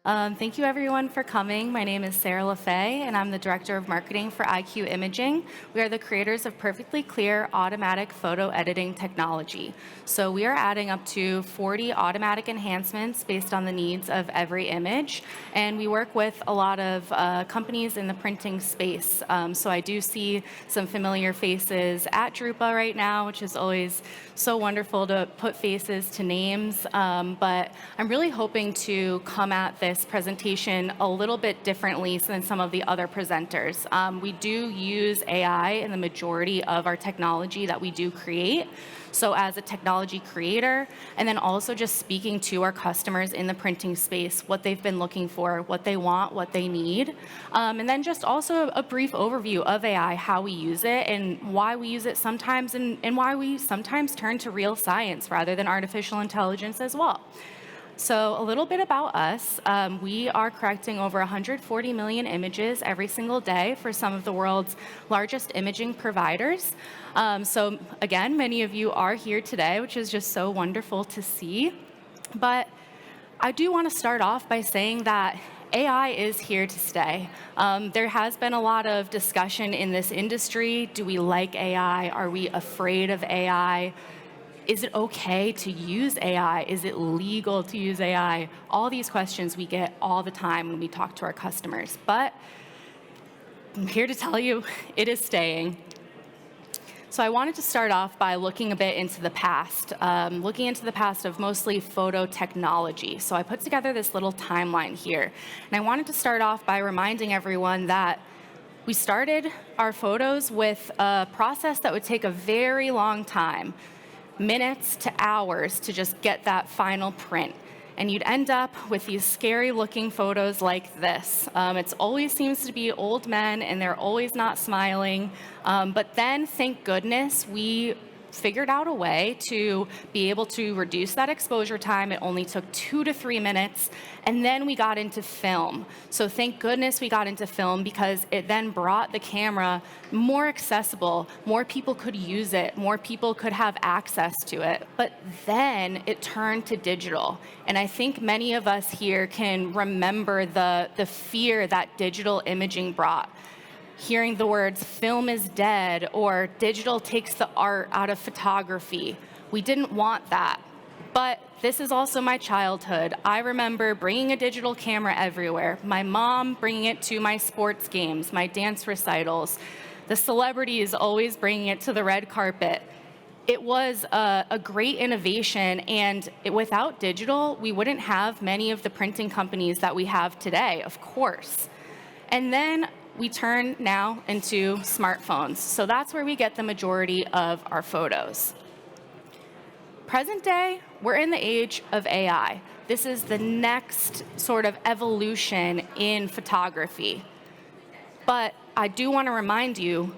Thank you everyone for coming. My name is Sarah Lefebvre, and I'm the Director of Marketing for EyeQ Imaging. We are the creators of perfectly clear automatic photo editing technology. So we are adding up to 40 automatic enhancements based on the needs of every image, and we work with a lot of companies in the printing space. So I do see some familiar faces at Drupa right now, which is always so wonderful to put faces to names, but I'm really hoping to come at this presentation a little bit differently than some of the other presenters. We do use AI in the majority of our technology that we do create. So as a technology creator, and then also just speaking to our customers in the printing space, what they've been looking for, what they want, what they need, and then just also a brief overview of AI, how we use it, and why we use it sometimes, and why we sometimes turn to real science rather than artificial intelligence as well. So a little bit about us. We are correcting over 140 million images every single day for some of the world's largest imaging providers. So again, many of you are here today, which is just so wonderful to see. But I do want to start off by saying that AI is here to stay. There has been a lot of discussion in this industry. Do we like AI? Are we afraid of AI? Is it okay to use AI? Is it legal to use AI? All these questions we get all the time when we talk to our customers. But I'm here to tell you, it is staying. So I wanted to start off by looking a bit into the past, of mostly photo technology. So I put together this little timeline here. And I wanted to start off by reminding everyone that we started our photos with a process that would take a very long time, minutes to hours, to just get that final print. And you'd end up with these scary looking photos like this. It always seems to be old men, and they're always not smiling. But then, thank goodness, we figured out a way to be able to reduce that exposure time. It only took 2 to 3 minutes, and then we got into film. So thank goodness we got into film, because it then brought the camera more accessible. More people could use it. More people could have access to it. But then it turned to digital. And I think many of us here can remember the fear that digital imaging brought. Hearing the words film is dead or digital takes the art out of photography. We didn't want that. But this is also my childhood. I remember bringing a digital camera everywhere. My mom bringing it to my sports games, my dance recitals. The celebrities always bringing it to the red carpet. It was a great innovation, and without digital, we wouldn't have many of the printing companies that we have today, of course. And then we turn now into smartphones. So that's where we get the majority of our photos. Present day, we're in the age of AI. This is the next sort of evolution in photography. But I do want to remind you,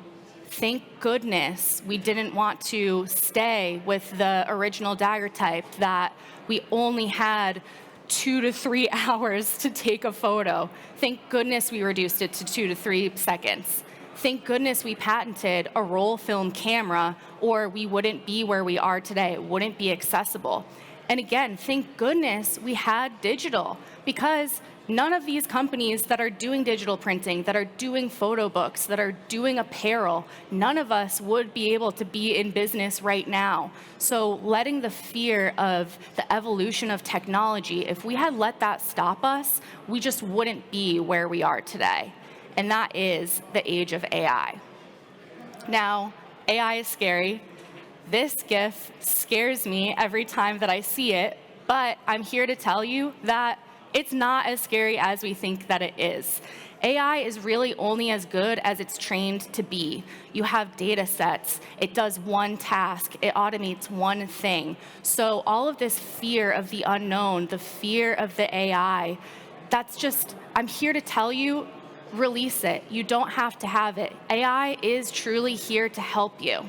thank goodness we didn't want to stay with the original daguerreotype that we only had 2 to 3 hours to take a photo. Thank goodness we reduced it to 2 to 3 seconds. Thank goodness we patented a roll film camera, or we wouldn't be where we are today. It wouldn't be accessible. And again, thank goodness we had digital, because none of these companies that are doing digital printing, that are doing photo books, that are doing apparel, none of us would be able to be in business right now. So letting the fear of the evolution of technology, if we had let that stop us, we just wouldn't be where we are today. And that is the age of AI. Now, AI is scary. This GIF scares me every time that I see it, but I'm here to tell you that it's not as scary as we think that it is. AI is really only as good as it's trained to be. You have data sets. It does one task. It automates one thing. So all of this fear of the unknown, the fear of the AI, I'm here to tell you, release it. You don't have to have it. AI is truly here to help you.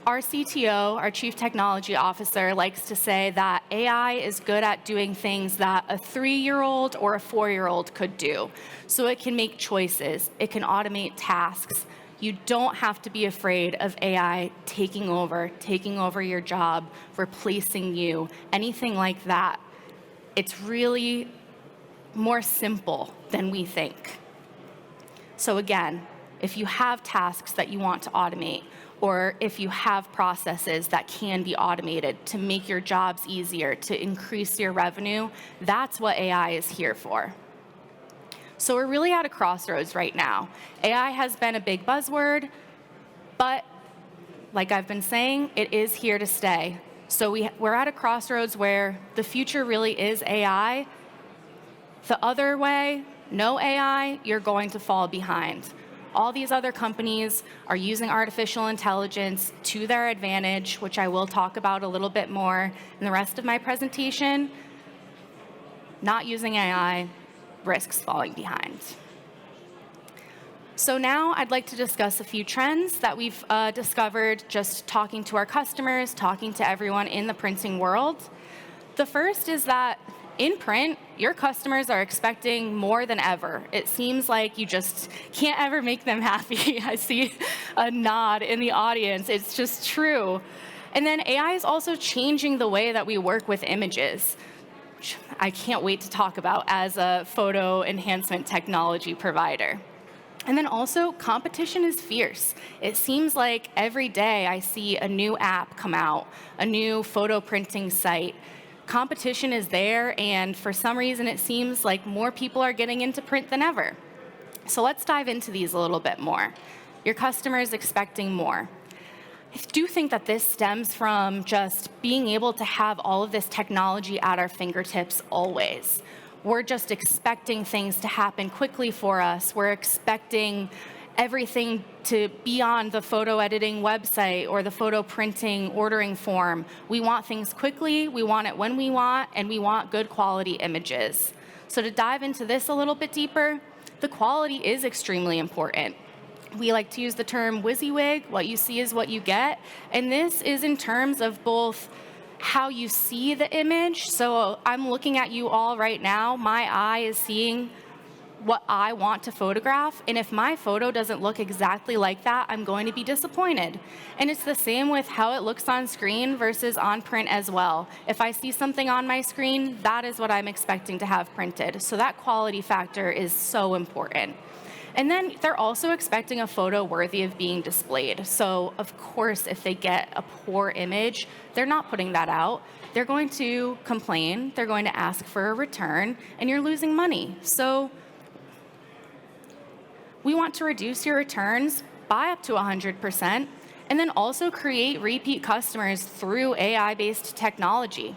Our CTO, our Chief Technology Officer, likes to say that AI is good at doing things that a 3-year-old or a 4-year-old could do. So it can make choices. It can automate tasks. You don't have to be afraid of AI taking over your job, replacing you, anything like that. It's really more simple than we think. So again, if you have tasks that you want to automate, or if you have processes that can be automated to make your jobs easier, to increase your revenue, that's what AI is here for. So we're really at a crossroads right now. AI has been a big buzzword, but like I've been saying, it is here to stay. So we're at a crossroads where the future really is AI. The other way, no AI, you're going to fall behind. All these other companies are using artificial intelligence to their advantage, which I will talk about a little bit more in the rest of my presentation. Not using AI risks falling behind. So now I'd like to discuss a few trends that we've discovered just talking to our customers, talking to everyone in the printing world. The first is that in print, your customers are expecting more than ever. It seems like you just can't ever make them happy. I see a nod in the audience. It's just true. And then AI is also changing the way that we work with images, which I can't wait to talk about as a photo enhancement technology provider. And then also, competition is fierce. It seems like every day I see a new app come out, a new photo printing site. Competition is there, and for some reason it seems like more people are getting into print than ever. So let's dive into these a little bit more. Your customer is expecting more. I do think that this stems from just being able to have all of this technology at our fingertips always. We're just expecting things to happen quickly for us. We're expecting everything to be on the photo editing website or the photo printing ordering form. We want things quickly, we want it when we want, and we want good quality images. So to dive into this a little bit deeper, the quality is extremely important. We like to use the term WYSIWYG, what you see is what you get, and this is in terms of both how you see the image. So I'm looking at you all right now, my eye is seeing what I want to photograph, and if my photo doesn't look exactly like that, I'm going to be disappointed. And it's the same with how it looks on screen versus on print as well. If I see something on my screen, that is what I'm expecting to have printed. So that quality factor is so important. And then they're also expecting a photo worthy of being displayed. So of course, if they get a poor image, they're not putting that out. They're going to complain, they're going to ask for a return, and you're losing money. So we want to reduce your returns by up to 100%, and then also create repeat customers through AI-based technology.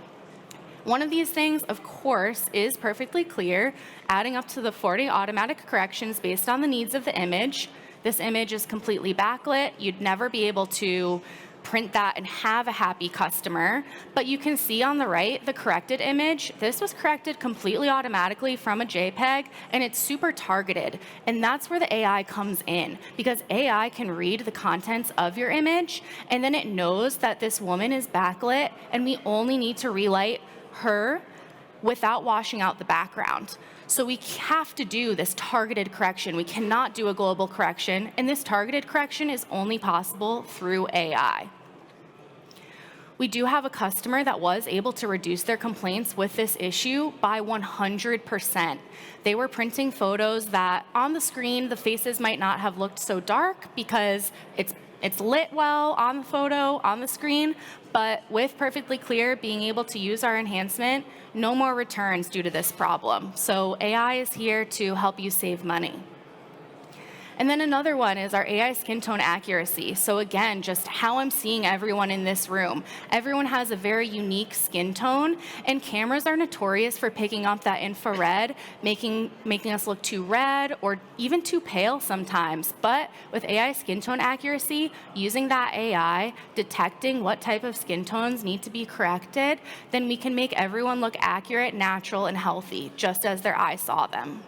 One of these things, of course, is perfectly clear, adding up to the 40 automatic corrections based on the needs of the image. This image is completely backlit. You'd never be able to print that and have a happy customer, but you can see on the right the corrected image. This was corrected completely automatically from a JPEG, and it's super targeted, and that's where the AI comes in, because AI can read the contents of your image, and then it knows that this woman is backlit, and we only need to relight her without washing out the background. So we have to do this targeted correction. We cannot do a global correction, and this targeted correction is only possible through AI. We do have a customer that was able to reduce their complaints with this issue by 100%. They were printing photos that on the screen, the faces might not have looked so dark because it's lit well on the photo, on the screen, but with Perfectly Clear being able to use our enhancement, no more returns due to this problem. So AI is here to help you save money. And then another one is our AI skin tone accuracy. So again, just how I'm seeing everyone in this room. Everyone has a very unique skin tone, and cameras are notorious for picking up that infrared, making us look too red or even too pale sometimes. But with AI skin tone accuracy, using that AI, detecting what type of skin tones need to be corrected, then we can make everyone look accurate, natural, and healthy, just as their eye saw them.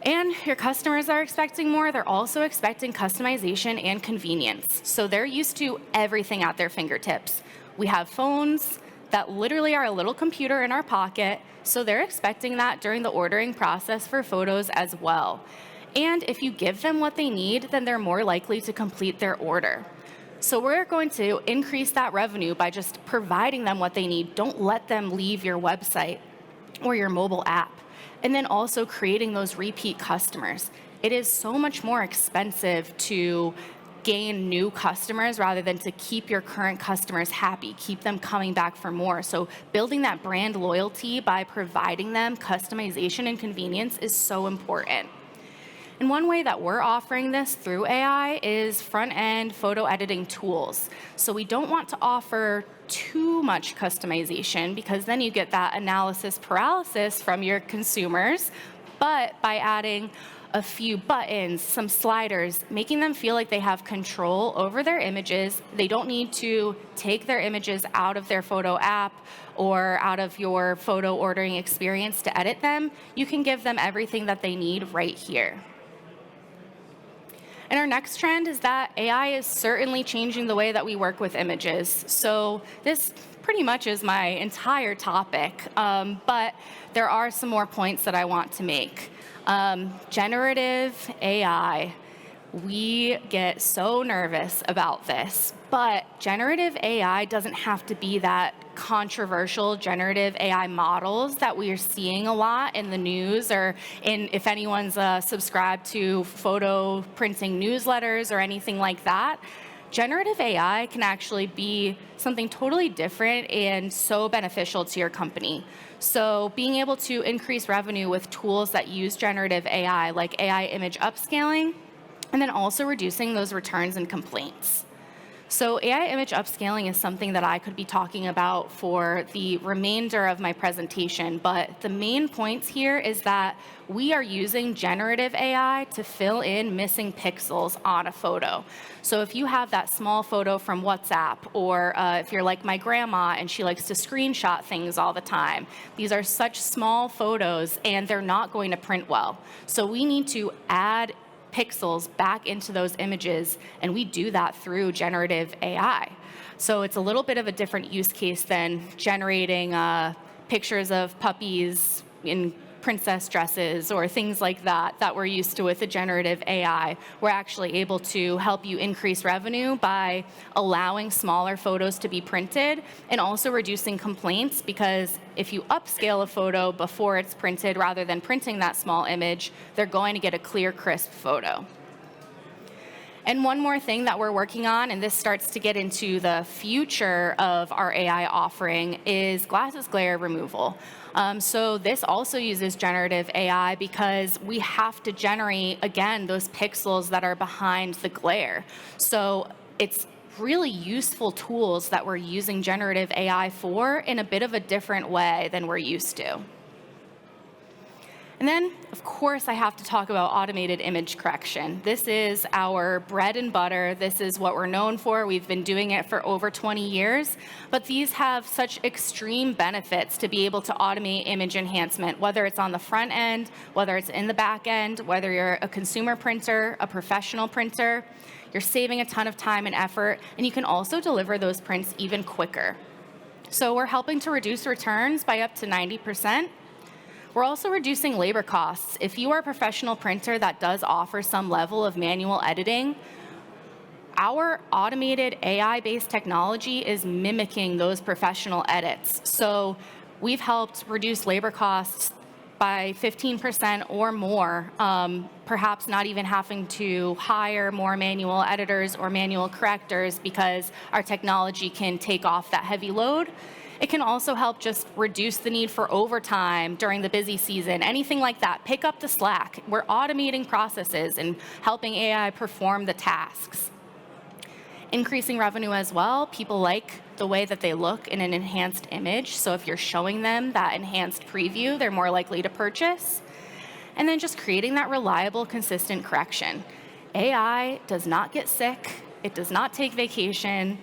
And your customers are expecting more. They're also expecting customization and convenience. So they're used to everything at their fingertips. We have phones that literally are a little computer in our pocket, so they're expecting that during the ordering process for photos as well. And if you give them what they need, then they're more likely to complete their order. So we're going to increase that revenue by just providing them what they need. Don't let them leave your website. or your mobile app. And then also creating those repeat customers. It is so much more expensive to gain new customers rather than to keep your current customers happy, keep them coming back for more. So building that brand loyalty by providing them customization and convenience is so important. And one way that we're offering this through AI is front-end photo editing tools. So we don't want to offer too much customization because then you get that analysis paralysis from your consumers. But by adding a few buttons, some sliders, making them feel like they have control over their images. They don't need to take their images out of their photo app or out of your photo ordering experience to edit them. You can give them everything that they need right here. And our next trend is that AI is certainly changing the way that we work with images. So this pretty much is my entire topic, but there are some more points that I want to make. Generative AI. We get so nervous about this, but generative AI doesn't have to be that controversial generative AI models that we are seeing a lot in the news or if anyone's subscribed to photo printing newsletters or anything like that. Generative AI can actually be something totally different and so beneficial to your company. So being able to increase revenue with tools that use generative AI, like AI image upscaling, and then also reducing those returns and complaints. So AI image upscaling is something that I could be talking about for the remainder of my presentation, but the main points here is that we are using generative AI to fill in missing pixels on a photo. So if you have that small photo from WhatsApp, or if you're like my grandma and she likes to screenshot things all the time, these are such small photos and they're not going to print well. So we need to add pixels back into those images, and we do that through generative AI. So it's a little bit of a different use case than generating pictures of puppies in princess dresses or things like that that we're used to with the generative AI. We're actually able to help you increase revenue by allowing smaller photos to be printed and also reducing complaints, because if you upscale a photo before it's printed rather than printing that small image, they're going to get a clear, crisp photo. And one more thing that we're working on, and this starts to get into the future of our AI offering, is glasses glare removal. So this also uses generative AI because we have to generate, again, those pixels that are behind the glare. So it's really useful tools that we're using generative AI for in a bit of a different way than we're used to. And then, of course, I have to talk about automated image correction. This is our bread and butter. This is what we're known for. We've been doing it for over 20 years. But these have such extreme benefits to be able to automate image enhancement, whether it's on the front end, whether it's in the back end, whether you're a consumer printer, a professional printer. You're saving a ton of time and effort, and you can also deliver those prints even quicker. So we're helping to reduce returns by up to 90%. We're also reducing labor costs. If you are a professional printer that does offer some level of manual editing, our automated AI-based technology is mimicking those professional edits. So we've helped reduce labor costs by 15% or more, perhaps not even having to hire more manual editors or manual correctors because our technology can take off that heavy load. It can also help just reduce the need for overtime during the busy season, anything like that. Pick up the slack. We're automating processes and helping AI perform the tasks. Increasing revenue as well. People like the way that they look in an enhanced image. So if you're showing them that enhanced preview, they're more likely to purchase. And then just creating that reliable, consistent correction. AI does not get sick. It does not take vacation.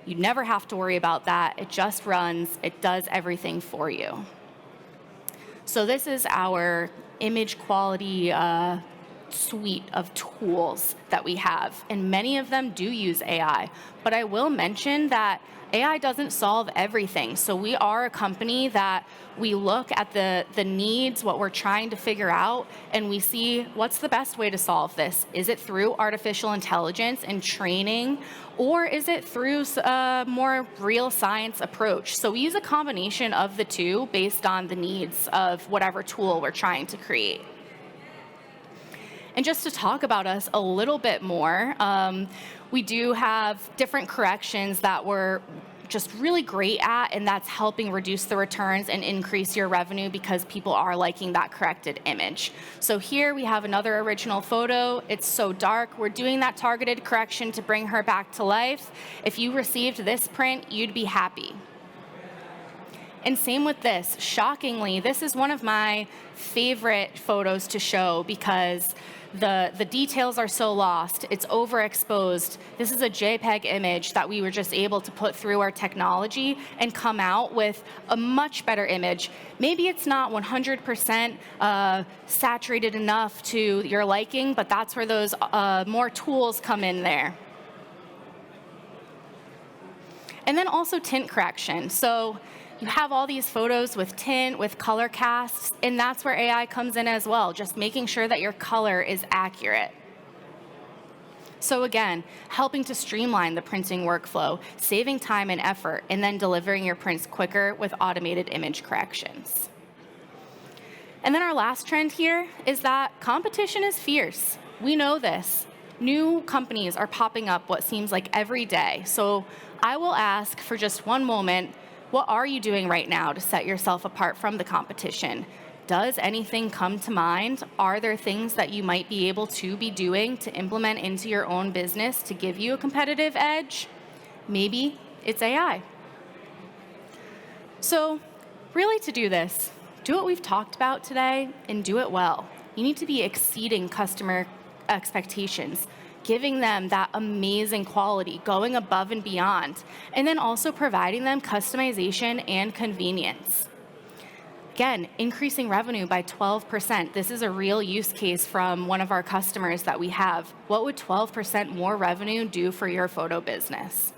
You never have to worry about that. It just runs. It does everything for you. So this is our image quality suite of tools that we have, and many of them do use AI. But I will mention that AI doesn't solve everything. So we are a company that we look at the needs, what we're trying to figure out, and we see what's the best way to solve this. Is it through artificial intelligence and training, or is it through a more real science approach? So we use a combination of the two based on the needs of whatever tool we're trying to create. And just to talk about us a little bit more, we do have different corrections that we're just really great at, and that's helping reduce the returns and increase your revenue because people are liking that corrected image. So here we have another original photo. It's so dark. We're doing that targeted correction to bring her back to life. If you received this print, you'd be happy. And same with this. Shockingly, this is one of my favorite photos to show because the details are so lost. It's overexposed. This is a JPEG image that we were just able to put through our technology and come out with a much better image. Maybe it's not 100% saturated enough to your liking, but that's where those more tools come in there. And then also tint correction. So you have all these photos with tint, with color casts, and that's where AI comes in as well, just making sure that your color is accurate. So again, helping to streamline the printing workflow, saving time and effort, and then delivering your prints quicker with automated image corrections. And then our last trend here is that competition is fierce. We know this. New companies are popping up what seems like every day. So I will ask for just one moment, what are you doing right now to set yourself apart from the competition? Does anything come to mind? Are there things that you might be able to be doing to implement into your own business to give you a competitive edge? Maybe it's AI. So really to do this, do what we've talked about today and do it well. You need to be exceeding customer expectations, giving them that amazing quality, going above and beyond, and then also providing them customization and convenience. Again, increasing revenue by 12%. This is a real use case from one of our customers that we have. What would 12% more revenue do for your photo business?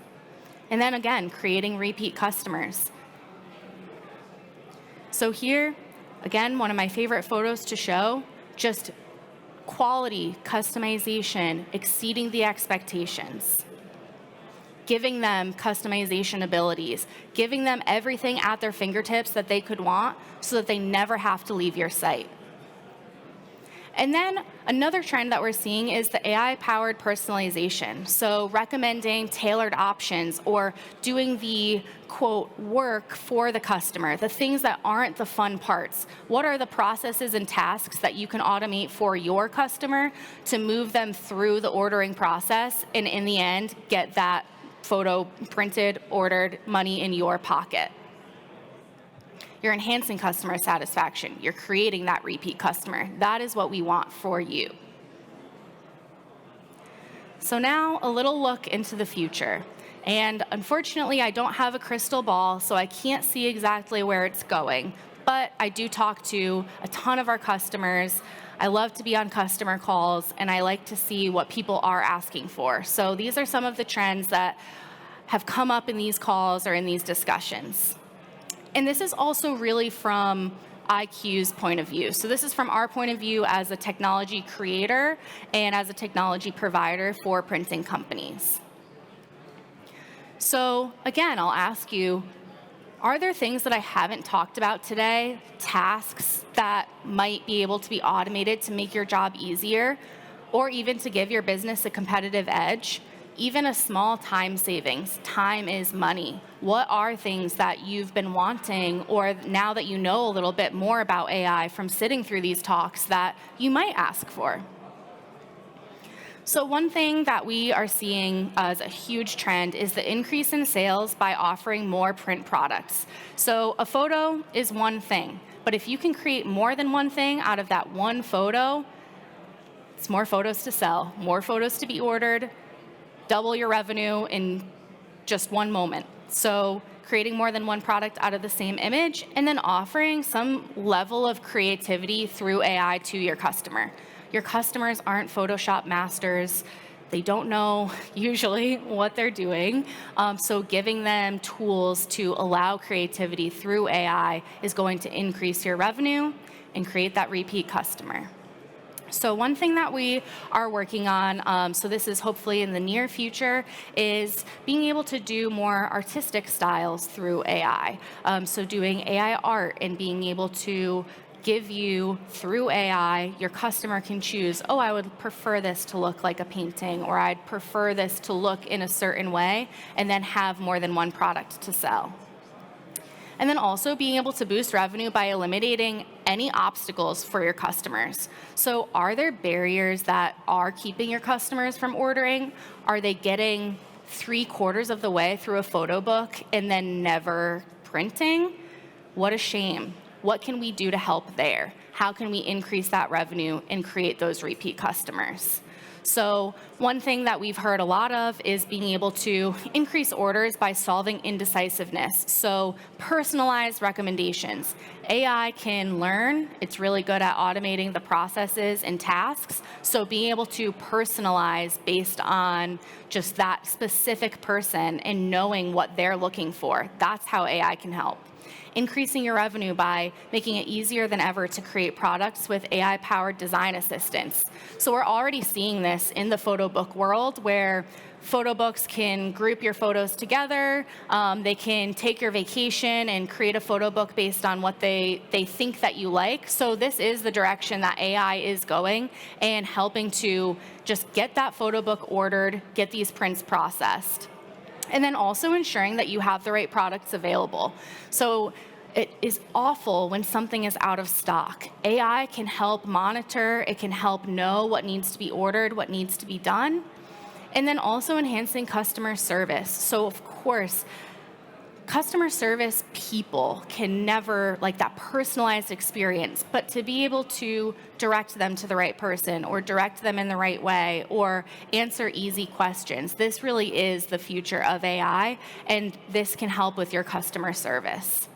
And then again, creating repeat customers. So here, again, one of my favorite photos to show, just quality, customization, exceeding the expectations, giving them customization abilities, giving them everything at their fingertips that they could want so that they never have to leave your site. And then another trend that we're seeing is the AI-powered personalization. So recommending tailored options or doing the, quote, work for the customer, the things that aren't the fun parts. What are the processes and tasks that you can automate for your customer to move them through the ordering process and in the end, get that photo printed, ordered, money in your pocket? You're enhancing customer satisfaction. You're creating that repeat customer. That is what we want for you. So now a little look into the future. And unfortunately, I don't have a crystal ball, so I can't see exactly where it's going. But I do talk to a ton of our customers. I love to be on customer calls, and I like to see what people are asking for. So these are some of the trends that have come up in these calls or in these discussions. And this is also really from EyeQ's point of view. So this is from our point of view as a technology creator and as a technology provider for printing companies. So again, I'll ask you, are there things that I haven't talked about today, tasks that might be able to be automated to make your job easier, or even to give your business a competitive edge? Even a small time savings. Time is money. What are things that you've been wanting, or now that you know a little bit more about AI from sitting through these talks, that you might ask for? So one thing that we are seeing as a huge trend is the increase in sales by offering more print products. So a photo is one thing, but if you can create more than one thing out of that one photo, it's more photos to sell, more photos to be ordered, double your revenue in just one moment. So creating more than one product out of the same image, and then offering some level of creativity through AI to your customer. Your customers aren't Photoshop masters. They don't know usually what they're doing. So giving them tools to allow creativity through AI is going to increase your revenue and create that repeat customer. So one thing that we are working on, so this is hopefully in the near future, is being able to do more artistic styles through AI. So doing AI art and being able to give you, through AI, your customer can choose, oh, I would prefer this to look like a painting, or I'd prefer this to look in a certain way, and then have more than one product to sell. And then also being able to boost revenue by eliminating any obstacles for your customers. So are there barriers that are keeping your customers from ordering? Are they getting 3/4 of the way through a photo book and then never printing? What a shame. What can we do to help there? How can we increase that revenue and create those repeat customers? So one thing that we've heard a lot of is being able to increase orders by solving indecisiveness. So personalized recommendations. AI can learn. It's really good at automating the processes and tasks. So being able to personalize based on just that specific person and knowing what they're looking for, that's how AI can help. Increasing your revenue by making it easier than ever to create products with AI-powered design assistants. So we're already seeing this in the photo book world, where photo books can group your photos together. They can take your vacation and create a photo book based on what they think that you like. So this is the direction that AI is going, and helping to just get that photo book ordered, get these prints processed. And then also ensuring that you have the right products available. So it is awful when something is out of stock. AI can help monitor, it can help know what needs to be ordered, what needs to be done. And then also enhancing customer service. So of course, customer service people can never, like that personalized experience, but to be able to direct them to the right person, or direct them in the right way, or answer easy questions, this really is the future of AI, and this can help with your customer service.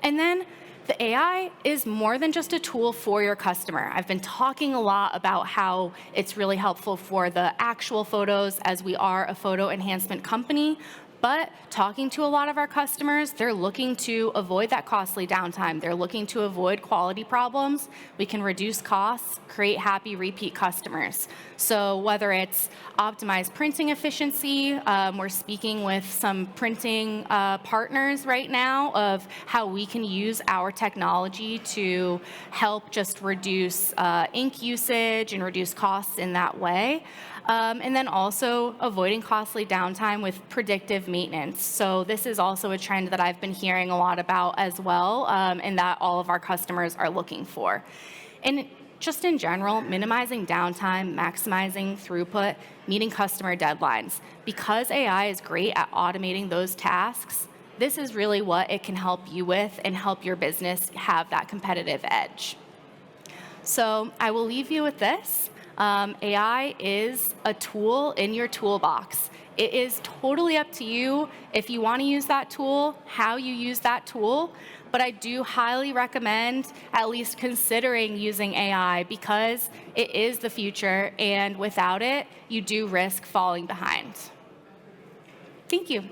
And then the AI is more than just a tool for your customer. I've been talking a lot about how it's really helpful for the actual photos, as we are a photo enhancement company. But talking to a lot of our customers, they're looking to avoid that costly downtime. They're looking to avoid quality problems. We can reduce costs, create happy repeat customers. So whether it's optimized printing efficiency, we're speaking with some printing partners right now of how we can use our technology to help just reduce ink usage and reduce costs in that way. And then also avoiding costly downtime with predictive maintenance. So this is also a trend that I've been hearing a lot about as well, and that all of our customers are looking for. And just in general, minimizing downtime, maximizing throughput, meeting customer deadlines. Because AI is great at automating those tasks, this is really what it can help you with and help your business have that competitive edge. So I will leave you with this. AI is a tool in your toolbox. It is totally up to you if you want to use that tool, how you use that tool, but I do highly recommend at least considering using AI, because it is the future, and without it, you do risk falling behind. Thank you.